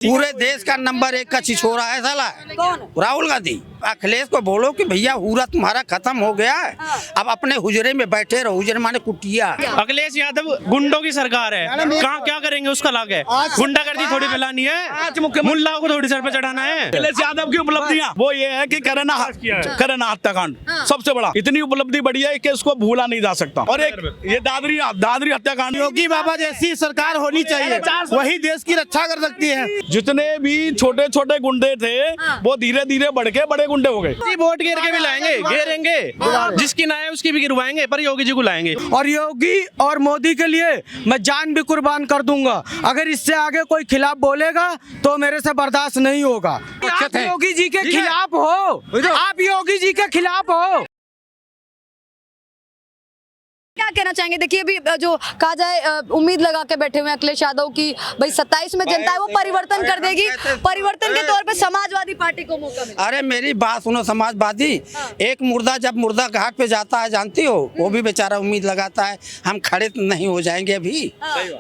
पूरे देश का नंबर 1 का छिछोरा है साला। कौन? राहुल गांधी। अखिलेश को बोलो कि भैया हुरा तुम्हारा खत्म हो गया है, अब अपने हुजरे में बैठे रहो। हुजरे माने कुटिया। अखिलेश यादव गुंडों की सरकार है, कहाँ क्या करेंगे उसका लाग है। गुंडागर्दी थोड़ी फैलानी है, मुल्लाओं को थोड़ी सर पे चढ़ाना है। अखिलेश यादव की उपलब्धियां वो ये है कि करेना हत्याकांड सबसे बड़ा, इतनी उपलब्धि बड़ी है कि उसको भूला नहीं जा सकता। और एक ये दादरी हत्याकांड, योगी बाबा जैसी सरकार होनी चाहिए, वही देश की रक्षा कर सकती है। जितने भी छोटे छोटे गुंडे थे वो धीरे धीरे बढ़ के बड़े गुंडे हो गए। वोट गिर के भी लाएंगे, घेरेंगे, जिसकी ना है उसकी भी गिरवाएंगे, पर योगी जी को लाएंगे। और योगी और मोदी के लिए मैं जान भी कुर्बान कर दूंगा। अगर इससे आगे कोई खिलाफ बोलेगा तो मेरे से बर्दाश्त नहीं होगा। आप योगी जी के खिलाफ हो, आप योगी जी के खिलाफ हो। क्या कहना चाहेंगे? देखिए अभी जो कहा जाए उम्मीद लगा के बैठे हुए हैं अखिलेश यादव की भाई 27 में जनता है वो परिवर्तन कर देगी, परिवर्तन के तौर पे समाजवादी पार्टी को मौका मिलेगा। अरे मेरी बात सुनो, समाजवादी एक मुर्दा जब मुर्दा घाट पे जाता है जानती हो, वो भी बेचारा उम्मीद लगाता है हम खड़े नहीं हो जाएंगे अभी।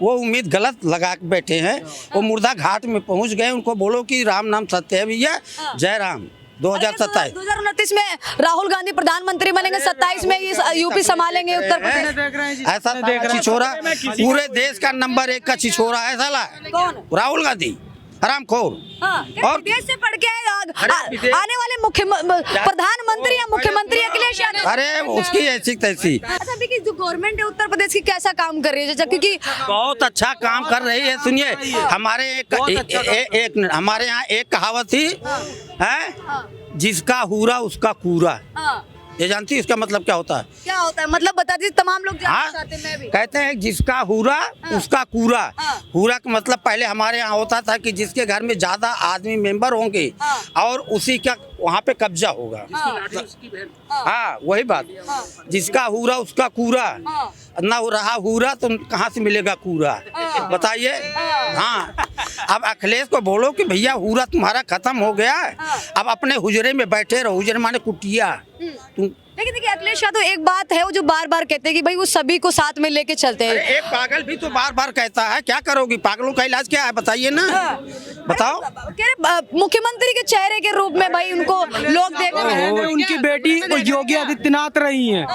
वो उम्मीद गलत लगा के बैठे हैं। वो मुर्दा घाट में पहुंच गए, उनको बोलो कि राम नाम सत्य है भैया, जय राम। 2029 में राहुल गांधी प्रधानमंत्री बनेंगे, 27 में ये यूपी संभालेंगे उत्तर प्रदेश। ऐसा छिछोरा पूरे देश का नंबर 1 का छिछोरा है साला। कौन? राहुल गांधी हरामखोर। और विदेश से पढ़ के आने वाले प्रधानमंत्री या मुख्यमंत्री अखिलेश यादव। अरे उसकी ऐसी तैसी। अच्छा अभी की जो गवर्नमेंट है उत्तर प्रदेश की कैसा काम कर रही है? क्योंकि बहुत अच्छा काम कर रही है। सुनिए हमारे हमारे यहाँ एक कहावत थी है, जिसका हुरा उसका कूरा। ये जानती है इसका मतलब क्या होता है? क्या होता है मतलब बता दीजिए, तमाम लोग जानना चाहते हैं। मैं भी कहते हैं जिसका हुरा उसका कूरा। हुरा का मतलब पहले हमारे यहाँ होता था कि जिसके घर में ज्यादा आदमी मेंबर होंगे और उसी का वहाँ पे कब्जा होगा। हाँ वही बात, जिसका हुरा उसका कूरा। ना रहा हुरा तो कहाँ से मिलेगा कूरा, बताइए। हाँ अब अखिलेश को बोलो कि भैया हुरा तुम्हारा खत्म हो गया है, अब अपने हुजरे में बैठे रहो। हुजरे माने कुटिया। लेकिन देखिए अखिलेश यादव एक बात है, वो जो बार बार कहते हैं कि भाई वो सभी को साथ में लेके चलते हैं। एक पागल भी तो बार बार कहता है, क्या करोगी? पागलों का इलाज क्या है बताइए ना, बताओ। मुख्यमंत्री के चेहरे के रूप में भाई उनको लोग देख रहे हैं। उनकी बेटी योगी आदित्यनाथ रही हैं।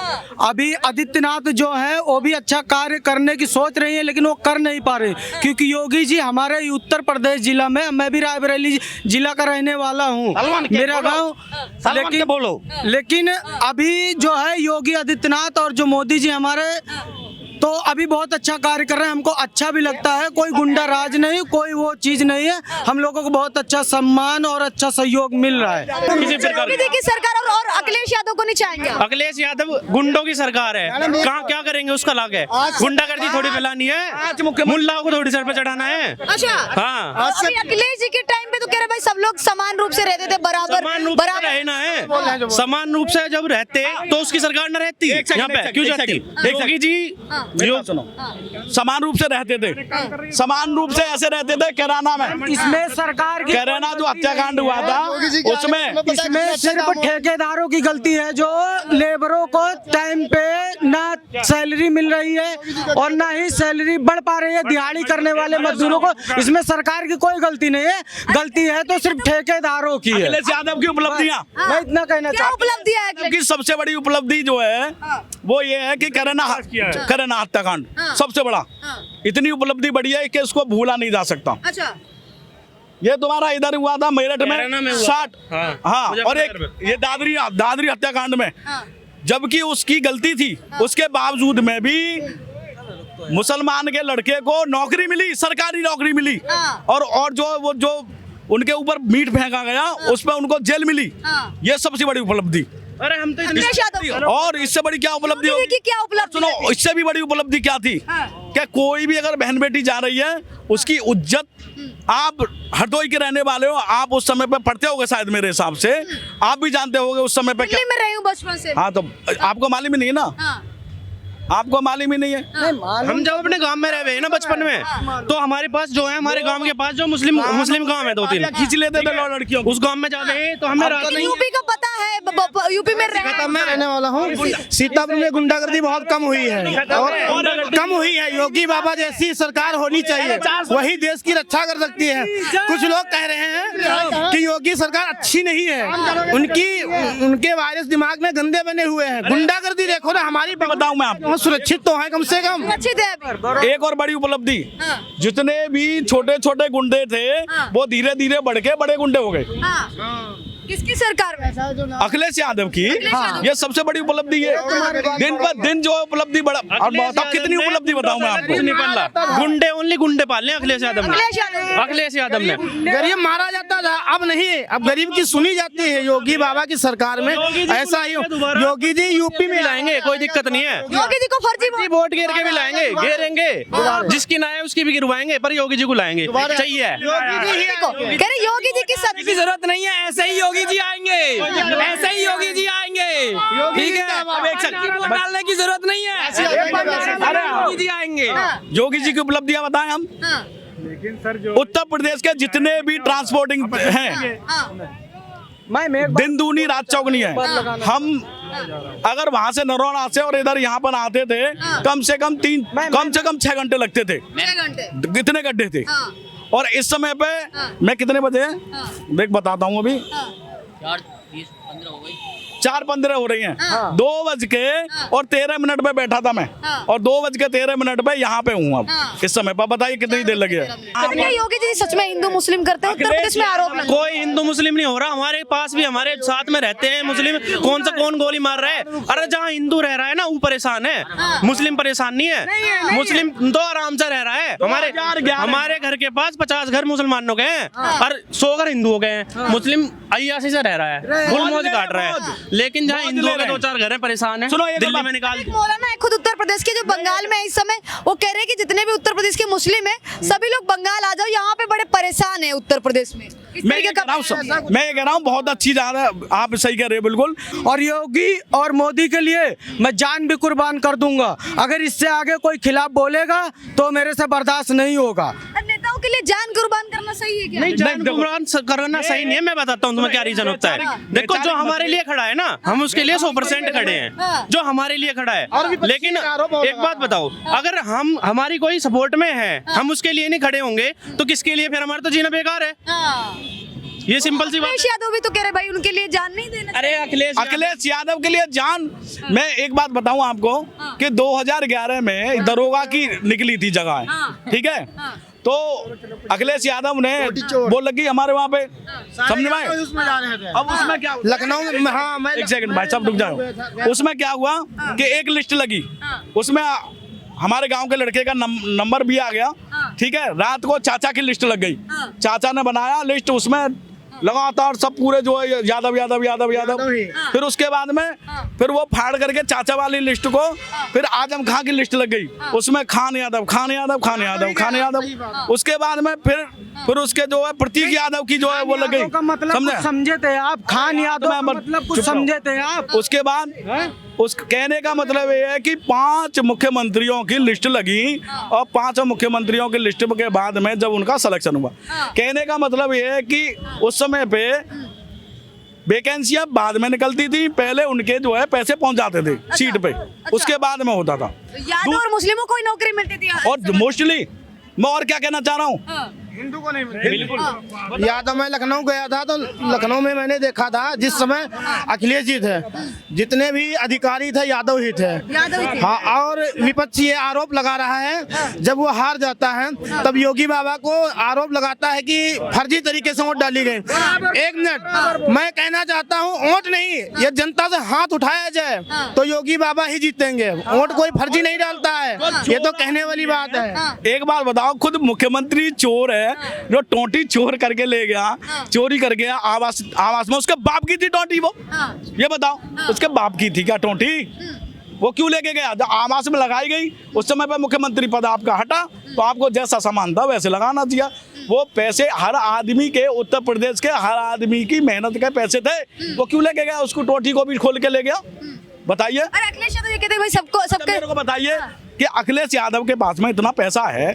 अभी आदित्यनाथ जो है वो भी अच्छा कार्य करने की सोच रही है, लेकिन वो कर नहीं पा रहे क्योंकि योगी जी हमारे उत्तर प्रदेश जिला में, मैं भी रायबरेली जिला का रहने वाला हूँ, मेरा गाँव, लेकिन अभी जो है योगी आदित्यनाथ और जो मोदी जी हमारे तो अभी बहुत अच्छा कार्य कर रहे हैं। हमको अच्छा भी लगता है, कोई गुंडा राज नहीं, कोई वो चीज नहीं है। हम लोगों को बहुत अच्छा सम्मान और अच्छा सहयोग मिल रहा है। देखिए सरकार और अखिलेश यादव को नहीं चाहेंगे? अखिलेश यादव गुंडों की सरकार है, कहाँ क्या करेंगे उसका लाग है। गुंडागर्दी थोड़ी फैलानी है, मुल्लाओं को थोड़ी सर पे चढ़ाना है। अच्छा हाँ, अखिलेश जी के टाइम पे तो कह रहे भाई सब लोग समान रूप से रहते थे, बराबर रहना है। समान रूप से जब रहते तो उसकी सरकार न रहती यहाँ पे, क्यों जाती? योगी जी सुनो, समान रूप से रहते थे, समान रूप से ऐसे रहते थे। कैराना में इसमें सरकार की कैराना जो हत्याकांड हुआ था उसमें सिर्फ ठेकेदारों की गलती है, जो लेबरों को टाइम पे ना सैलरी मिल रही है और ना ही सैलरी बढ़ पा रही है। दिहाड़ी करने वाले मजदूरों को, इसमें सरकार की कोई गलती नहीं है, गलती है तो सिर्फ ठेकेदारों की है। अखिलेश यादव की उपलब्धियां मैं इतना कहना चाहता हूँ। उपलब्धि है कि सबसे बड़ी उपलब्धि जो है वो ये है कि कैराना हत्याकांड सबसे बड़ा, इतनी उपलब्धि बड़ी है कि इसको भूला नहीं जा सकता। अच्छा ये तुम्हारा इधर हुआ था मेरठ में 60। हाँ और एक ये दादरी हत्याकांड में, जबकि उसकी गलती थी उसके बावजूद में भी मुसलमान के लड़के को नौकरी मिली, सरकारी नौकरी मिली। और जो उनके ऊपर मीट फेंका गया उसमें उनको जेल मिली। ये सबसे बड़ी उपलब्धि। अरे हम तो और इससे बड़ी क्या उपलब्धि होगी? क्या उपलब्धि? सुनो, इससे भी बड़ी उपलब्धि क्या थी? क्या कोई भी अगर बहन बेटी जा रही है उसकी इज्जत, आप हरदोई के रहने वाले हो, आप उस समय पे पढ़ते होगे शायद, मेरे हिसाब से आप भी जानते होगे उस समय पे क्या मैं रही हूँ बचपन से। हाँ तो आपको मालूम ही नहीं है ना। आपको मालूम ही नहीं है? हम जब अपने गांव में रह गए ना बचपन में, तो हमारे पास जो है, हमारे गांव के पास जो मुस्लिम गांव है 2-3, खींच लेते थे लड़कियों को। उस गांव में जाते तो हमें रात यूपी का पता है, यूपी में मैं रहने वाला हूँ। सीतापुर में गुंडागर्दी बहुत कम हुई है और कम हुई है। योगी बाबा जैसी सरकार होनी चाहिए, वही देश की रक्षा कर सकती है। कुछ लोग कह रहे हैं कि योगी सरकार अच्छी नहीं है, उनके वायरस दिमाग में गंदे बने हुए हैं। गुंडागर्दी देखो ना, हमारी बताऊं मैं आपको, सुरक्षित तो है कम से कम। सुरक्षित है अभी। एक और बड़ी उपलब्धि, जितने भी छोटे छोटे गुंडे थे वो धीरे धीरे बढ़ के बड़े गुंडे हो गए। किसकी सरकार में? अखिलेश यादव की। ये सबसे बड़ी उपलब्धि है। दिन पर दिन जो उपलब्धि बढ़ा, और बताओ कितनी उपलब्धि बताऊं मैं आपको। नहीं पाला, गुंडे ओनली गुंडे पाल रहे अखिलेश यादव ने। गरीब मारा जाता था, अब नहीं, अब गरीब की सुनी जाती है योगी बाबा की सरकार में। ऐसा ही योगी जी यूपी में लाएंगे, कोई दिक्कत नहीं है। योगी जी को फर्जी वोट घेर के भी लाएंगे, घेरेंगे, जिसकी ना है उसकी भी गिरवाएंगे, पर योगी जी को लाएंगे। चाहिए कह रहे योगी जी की जरूरत नहीं है, ऐसे ही योगी जी आएंगे, ऐसे ही योगी जी आएंगे, ठीक है। अब एक वोट डालने की जरूरत नहीं है, अरे योगी जी आएंगे। योगी जी की उपलब्धियां बताएं हम। उत्तर प्रदेश के जितने भी ट्रांसपोर्टिंग हैं, दिन दूनी रात चौगनी है। हम अगर वहाँ से नरोना से और इधर यहाँ पर आते थे, कम से कम 6 घंटे लगते थे। 6 घंटे कितने गड्ढे थे। और इस समय पे मैं कितने बजे देख बताता हूँ, अभी 4:15 हो रही हैं। 2:13 पे बैठा था मैं, और 2:13 पे यहाँ पे हूँ अब इस समय पर। बताइए कितनी देर लगी है। क्या योगी जी सच में हिंदू मुस्लिम करते हैं? उत्तर प्रदेश में आरोप लगा। कोई हिंदू मुस्लिम नहीं हो रहा, हमारे पास भी हमारे साथ में रहते हैं मुस्लिम। कौन गोली मार रहा है? अरे जहाँ हिंदू रह रहा है ना, वो परेशान है, मुस्लिम परेशान नहीं है। मुस्लिम तो आराम से रह रहा है। हमारे घर के पास 50 घर मुसलमानों के हैं और 100 घर हिंदू हो गए हैं। मुस्लिम अय्याशी से रह रहा है, गुलमौज काट रहा है। लेकिन जहाँ हिंदुओं के 2-4 घर हैं परेशान है, दिल्ली में निकाल। मौलाना है खुद उत्तर प्रदेश के, जो बंगाल में है इस समय, वो कह रहे हैं कि जितने भी उत्तर प्रदेश के मुस्लिम हैं, सभी लोग बंगाल आ जाओ, यहाँ पे बड़े परेशान है उत्तर प्रदेश में। मैं ये कह रहा हूँ बहुत अच्छी जा रहा है, आप सही कह रहे हैं बिल्कुल। और योगी और मोदी के लिए मैं जान भी कुर्बान कर दूंगा। अगर इससे आगे कोई खिलाफ बोलेगा तो मेरे से बर्दाश्त नहीं होगा। नेताओं के लिए जान कुर्बान करना सही है क्या? नहीं, जान कुर्बान करना सही नहीं है। मैं बताता हूँ तुम्हें क्या रीजन होता है। देखो, जो हमारे लिए खड़ा है ना, हम उसके लिए 100% खड़े हैं, जो हमारे लिए खड़ा है। लेकिन एक बात बताओ, अगर हमारी कोई सपोर्ट में है, हम उसके लिए नहीं खड़े होंगे तो किसके लिए? फिर हमारा तो जीना बेकार है। ये सिंपल सी बात है। अखिलेश यादव भी तो कह रहे भाई उनके लिए जान नहीं देना। अरे अखिलेश यादव के लिए जान, मैं एक बात बताऊं आपको कि 2011 में दरोगा की निकली थी जगह, ठीक है। तो अखिलेश यादव ने बोल लगी हमारे वहाँ पे, समझ में आए? अब उसमें क्या, लखनऊ में, हाँ मैं एक सेकंड भाई, सब रुक जाओ। उसमें क्या हुआ कि एक लिस्ट लगी, उसमें हमारे गांव के लड़के का नंबर भी आ गया, ठीक है। रात को चाचा की लिस्ट लग गई, चाचा ने बनाया लिस्ट, उसमें लगातार सब पूरे जो है यादव। फिर उसके बाद में फिर वो फाड़ करके चाचा वाली लिस्ट को फिर आजम खां की लिस्ट लग गई, उसमें खान यादव। उसके बाद में फिर उसके जो है प्रतीक यादव की जो है वो लग गई। मतलब समझे थे आप? खान यादव मतलब कुछ समझे थे आप? उसके बाद उस कहने का मतलब ये है कि 5 मुख्यमंत्रियों की लिस्ट लगी, और 5 मुख्यमंत्रियों की लिस्ट के बाद में जब उनका सिलेक्शन हुआ, कहने का मतलब ये है कि उस समय पे वैकेंसियां बाद में निकलती थी, पहले उनके जो है पैसे पहुंच जाते थे सीट पे, उसके बाद में होता था। यादव और मुस्लिमों को ही नौकरी मिलती थी। और मोस्टली मैं और क्या कहना चाह रहा हूँ, हिंदू को नहीं मिले। बिल्कुल। यादव मैं लखनऊ गया था, तो लखनऊ में मैंने देखा था जिस समय अखिलेश जी थे, जितने भी अधिकारी थे यादव ही थे। हाँ, और विपक्ष ये आरोप लगा रहा है, जब वो हार जाता है तब योगी बाबा को आरोप लगाता है कि फर्जी तरीके से वोट डाली गई। एक मिनट, मैं कहना चाहता हूँ, वोट नहीं, ये जनता से हाथ उठाया जाए तो योगी बाबा ही जीतेंगे। वोट कोई फर्जी नहीं डालता है, ये तो कहने वाली बात है। एक बार बताओ, खुद मुख्यमंत्री चोर है, जो टोटी चोर करके ले गया, चोरी कर गया आवास में, उसके बाप की थी टोटी वो? ये बताओ, उसके बाप की थी क्या टोटी? वो क्यों लेके गया? जब आवास में लगाई गई, उस समय पर मुख्यमंत्री पद आपका हटा, तो आपको जैसा सामान था वैसे लगाना चाहिए। वो पैसे हर आदमी के, उत्तर प्रदेश के हर आदमी की मेहनत के पैसे थे, वो क्यों लेके गया? उसको टोटी को भी खोल के ले गया। बताइए। अरे अखिलेश यादव ये कहते हैं भाई सबको अच्छा, सबके मेरे को बताइए कि अखिलेश यादव के पास में इतना पैसा है,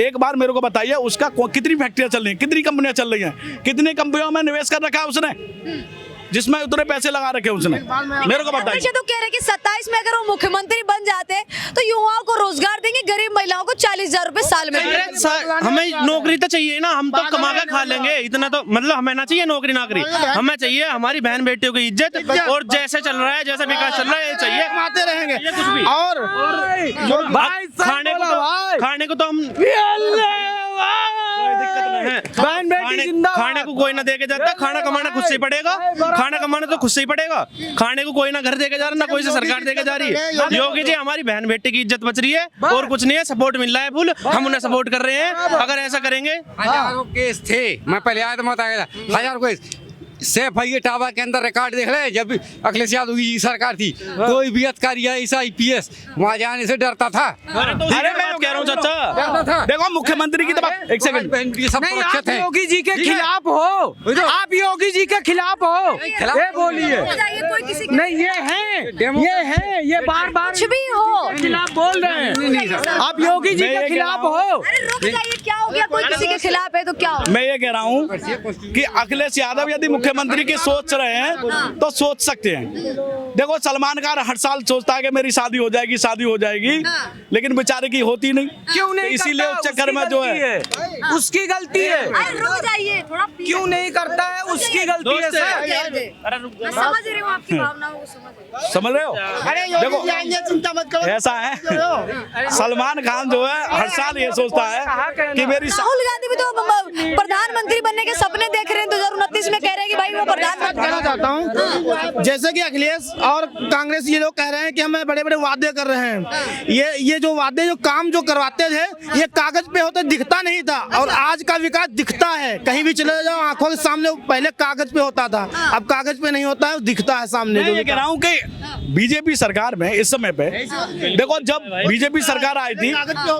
एक बार मेरे को बताइए उसका कितनी फैक्ट्रियां चल रही हैं, कितनी कंपनियां चल रही हैं, कितनी कंपनियों में निवेश कर रखा है उसने जिसमें उतने पैसे लगा रखे उसने, मेरे को बताइए। तो कह रहे हैं कि 27 में अगर वो मुख्यमंत्री बन जाते तो युवाओं को रोजगार देंगे, गरीब महिलाओं को 40,000 रुपए साल में। हमें नौकरी तो चाहिए ना, हम तो कमा कर खा लेंगे, इतना तो मतलब हमें ना चाहिए नौकरी नाकरी, हमें चाहिए हमारी बहन बेटियों की इज्जत, और जैसे चल रहा है जैसा विकास चल रहा है ये चाहिए, कमाते रहेंगे। कुछ भी और खाने को तो हम खाने को कोई ना दे के जाता, खाना कमाना खुद से ही पड़ेगा, खाना कमाना तो खुद से ही पड़ेगा, खाने को कोई ना घर दे के जा रहा ना कोई से सरकार दे के जा रही है। योगी जी हमारी बहन बेटी की इज्जत बच रही है और कुछ नहीं है, सपोर्ट मिल रहा है फुल, हम उन्हें सपोर्ट कर रहे हैं। अगर ऐसा करेंगे, हजारों केस थे, मैं पहले आया तो मैं बताया था, हजारों केस सैफ भाई टावर के अंदर रिकॉर्ड देख ले, जब अखिलेश यादव की सरकार थी कोई भी अधिकारी ऐसा IPS वहाँ जाने से डरता था। अरे मैं कह रहा हूँ चाचा, डरता था। देखो मुख्यमंत्री की तो बात, एक सेकंड, बहन भी सब नहीं, सुरक्षित आप है। योगी जी के खिलाफ हो, आप योगी जी के खिलाफ हो, ये बोलिए। कोई किसी के नहीं ये बार कुछ भी हो, खिलाफ बोल रहे हैं, आप योगी जी के खिलाफ हो। अरे रुक जाइए, क्या हो गया, कोई किसी के खिलाफ है तो क्या हो? मैं ये कह रहा हूँ कि अखिलेश यादव यदि मुख्यमंत्री की सोच रहे हैं तो सोच सकते हैं। देखो सलमान खान हर साल सोचता है कि मेरी शादी हो जाएगी, लेकिन बेचारे की होती नहीं, क्यों नहीं इसीलिए करता? उस चक्कर में जो है उसकी गलती है। अरे रुक जाइए थोड़ा, क्यों नहीं करता है, उसकी गलती है सर। मैं समझ रही हूँ आपकी भावनाओं को, समझ रहे हो। देखो चिंता मत करो। ऐसा है, सलमान खान जो है हर साल ये सोचता है कि मेरी राहुल गांधी भी तो प्रधानमंत्री बनने के सपने देख रहे हैं, 2029 में कह रहे हैं कि भाई वो प्रधानमंत्री। कहना चाहता हूँ जैसे कि अखिलेश और कांग्रेस ये लोग कह रहे हैं कि हमें बड़े बड़े वादे कर रहे हैं, ये जो वादे जो काम जो करवाते थे ये कागज पे होते दिखता नहीं था, और आज का विकास दिखता है, कहीं भी चले जाओ आंखों के सामने, पहले कागज पे होता था, अब कागज पे नहीं होता है, दिखता है सामने। मैं ये कह रहा हूँ कि बीजेपी सरकार में इस समय पे देखो, जब बीजेपी सरकार आई थी,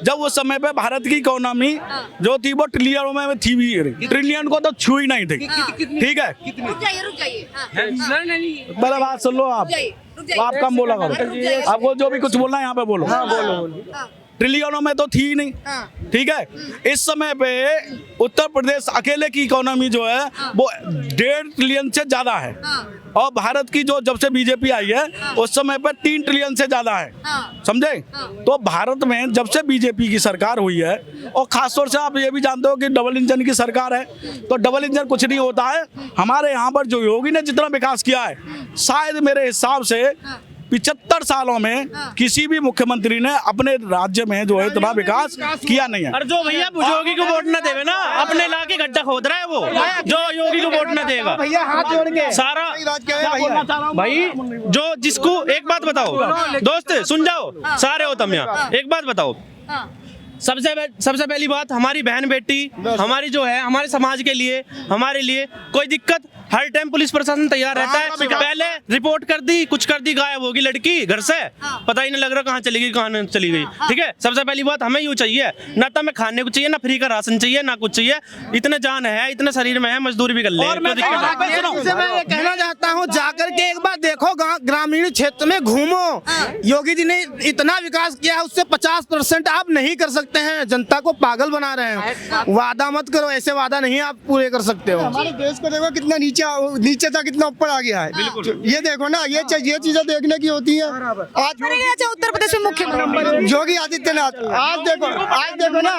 जब उस समय पे भारत की इकोनॉमी जो थी वो ट्रिलियनों में थी, ट्रिलियन को तो छू ही नहीं थी, ठीक है। रुक जाइए मेरा बात सुन लो आप आप कम बोला करो, आपको जो भी कुछ बोलना है यहाँ पे बोलो। ट्रिलियनों में तो थी ही नहीं, ठीक है। इस समय पे उत्तर प्रदेश अकेले की इकोनॉमी जो है वो 1.5 ट्रिलियन से ज्यादा है, और भारत की जो जब से बीजेपी आई है उस समय पे 3 ट्रिलियन से ज्यादा है, समझे। तो भारत में जब से बीजेपी की सरकार हुई है, और खासतौर से आप ये भी जानते हो कि डबल इंजन की सरकार है, तो डबल इंजन कुछ नहीं होता है। हमारे यहाँ पर जो योगी ने जितना विकास किया है, शायद मेरे हिसाब से 75 सालों में किसी भी मुख्यमंत्री ने अपने राज्य में जो है इतना विकास किया नहीं है। और जो भैया योगी को वोट न देवे ना, अपने इलाके गड्ढा खोद रहा है वो, जो योगी को वोट न देगा भैया हाथ जोड़ के सारा भाई, जो जिसको एक बात बताओ दोस्त, सुन जाओ सारे हो तुम यहाँ, एक बात बताओ, सबसे पहली बात, हमारी बहन बेटी हमारी जो है, हमारे समाज के लिए, हमारे लिए कोई दिक्कत, हर टाइम पुलिस प्रशासन तैयार रहता है। पहले रिपोर्ट कर दी, कुछ कर दी, गायब होगी लड़की घर से, पता ही नहीं लग रहा कहाँ चली गई, कहाँ चली गई, ठीक है। सबसे पहली बात हमें यूँ चाहिए ना, तो हमें खाने को चाहिए ना, फ्री का राशन चाहिए ना, कुछ चाहिए, इतने जान है, इतने शरीर में है, मजदूरी भी कर ले। मैं कहना चाहता हूँ, जाकर के एक बार देखो, ग्रामीण क्षेत्र में घूमो, योगी जी ने इतना विकास किया है, उससे 50% आप नहीं कर सकते हैं, जनता को पागल बना रहे हैं। वादा मत करो, ऐसे वादा नहीं आप पूरे कर सकते हो। हमारे देश को देखो कितना नीचे था, कितना ऊपर आ गया है। ये देखो ना, ये चीजें देखने की होती है। आज उत्तर प्रदेश में मुख्यमंत्री योगी आदित्यनाथ, आज देखो ना,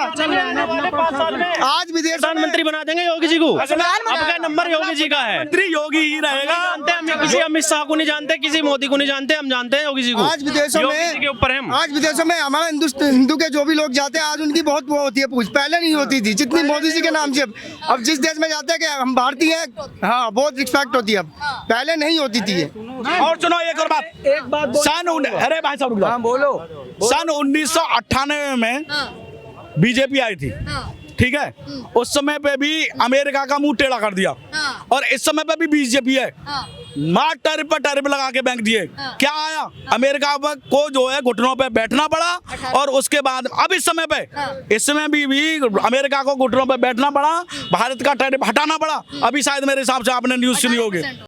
आज विदेश प्रधानमंत्री बना देंगे योगी जी को, आपका नंबर योगी जी का है, योगी ही रहेगा। हम किसी अमित शाह को नहीं जानते, किसी मोदी को नहीं जानते, हम जानते हैं योगी जी को। आज विदेशों के ऊपर हम, आज विदेशों में हमारा हिंदू के जो भी लोग जाते हैं, आज उनकी बहुत वो होती है पूछ, पहले नहीं होती थी जितनी मोदी जी के नाम से। अब जिस देश में जाते हैं कि हम भारतीय हैं, हाँ, बहुत रिस्पेक्ट होती है, अब पहले नहीं होती थी। और सुनो एक और बात, अरे भाई साहब रुक जाओ, बोलो। सन 1998 में बीजेपी आई थी, ठीक है। उस समय पे भी अमेरिका का मुंह टेढ़ा कर दिया, और इस समय पे भी बीजेपी है, मार टर्फ लगा के बैंक दिए। क्या आया, अमेरिका को जो है घुटनों पे बैठना पड़ा, और उसके बाद अब इस समय पे, इस समय भी अमेरिका को घुटनों पे बैठना पड़ा, भारत का टैरिफ हटाना पड़ा। अभी शायद मेरे हिसाब से आपने न्यूज सुनी होगी।